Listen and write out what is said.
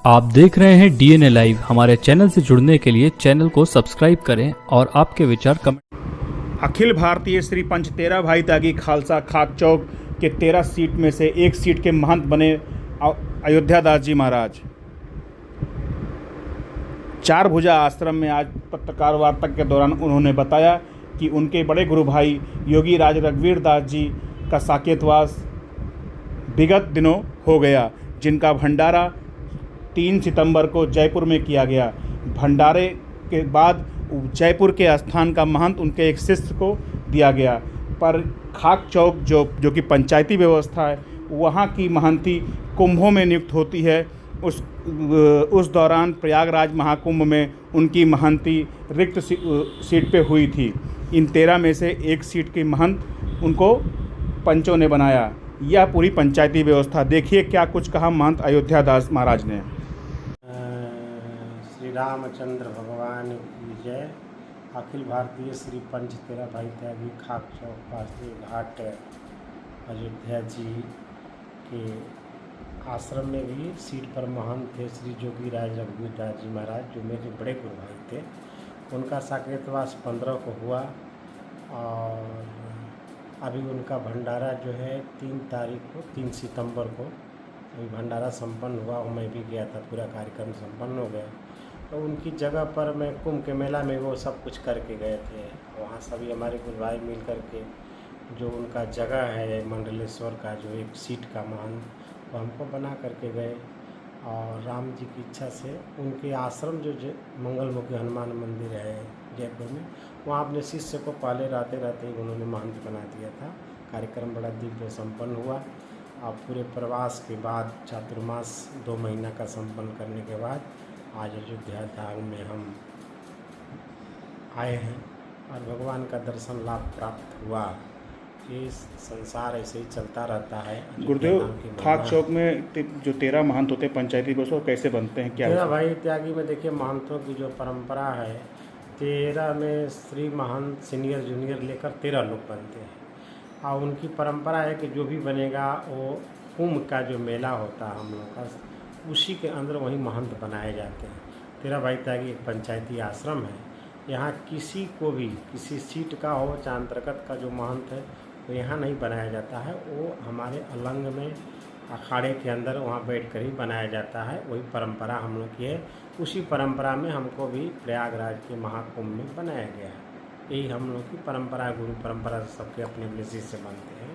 आप देख रहे हैं डीएनए लाइव। हमारे चैनल से जुड़ने के लिए चैनल को सब्सक्राइब करें और आपके विचार कमेंट। अखिल भारतीय श्री पंच तेरा भाई त्यागी खालसा खाक चौक के 13 सीट में से एक सीट के महंत बने अयोध्या दास जी महाराज। चार भुजा आश्रम में आज पत्रकार वार्ता के दौरान उन्होंने बताया कि उनके बड़े गुरु भाई योगी राज रघुवीर दास जी का साकेतवास विगत दिनों हो गया, जिनका भंडारा 3 सितंबर को जयपुर में किया गया। भंडारे के बाद जयपुर के स्थान का महंत उनके एक शिष्य को दिया गया, पर खाक चौक जो कि पंचायती व्यवस्था है, वहाँ की महंती कुंभों में नियुक्त होती है। उस दौरान प्रयागराज महाकुंभ में उनकी महंती रिक्त सीट पे हुई थी। इन 13 में से एक सीट की महंत उनको पंचों ने बनाया। यह पूरी पंचायती व्यवस्था। देखिए क्या कुछ कहा महंत अयोध्या दास महाराज ने। श्री रामचंद्र भगवान की जय। अखिल भारतीय श्री पंच तेरा भाई त्यागी खाक चौक पासी घाट अयोध्या जी के आश्रम में भी सीट पर महंत थे श्री योगी राज रघुवीर दास जी महाराज, जो मेरे बड़े गुरु भाई थे। उनका साकेतवास 15 को हुआ और अभी उनका भंडारा जो है 3 सितंबर को अभी भंडारा संपन्न हुआ। मैं भी गया था, पूरा कार्यक्रम संपन्न हो गया। तो उनकी जगह पर मैं कुंभ के मेला में वो सब कुछ करके गए थे। वहाँ सभी हमारे गुरु भाई मिल कर के जो उनका जगह है मंडलेश्वर का, जो एक सीट का महंत, वो हमको बना करके गए। और राम जी की इच्छा से उनके आश्रम जो मंगलमुखी हनुमान मंदिर है जयपुर में, वहाँ अपने शिष्य को पहले रहते ही उन्होंने महंत बना दिया था। कार्यक्रम बड़ा दिव्य संपन्न हुआ। और पूरे प्रवास के बाद चातुर्मास 2 महीना का संपन्न करने के बाद आज अयोध्या धाम में हम आए हैं और भगवान का दर्शन लाभ प्राप्त हुआ। ये संसार ऐसे ही चलता रहता है। गुरुदेव, खाक चौक में जो 13 महंत होते हैं पंचायती व्यवस्था, कैसे बनते हैं, क्या? तेरा भाई त्यागी में देखिए महंतों की जो परंपरा है, 13 में श्री महंत सीनियर जूनियर लेकर 13 लोग बनते हैं। और उनकी परंपरा है कि जो भी बनेगा वो कुंभ का जो मेला होता है हम लोग का, उसी के अंदर वही महंत बनाए जाते हैं। तेरा भाई त्यागी एक पंचायती आश्रम है। यहाँ किसी को भी किसी सीट का हो चाहे अंतर्गत का जो महंत है वो यहाँ नहीं बनाया जाता है। वो हमारे अलंग में अखाड़े के अंदर वहाँ बैठकर ही बनाया जाता है। वही परंपरा हम लोग की है। उसी परंपरा में हमको भी प्रयागराज के महाकुंभ में बनाया गया है। यही हम लोग की परंपरा, गुरु परंपरा सबके अपने अपने शिष्य बनते हैं।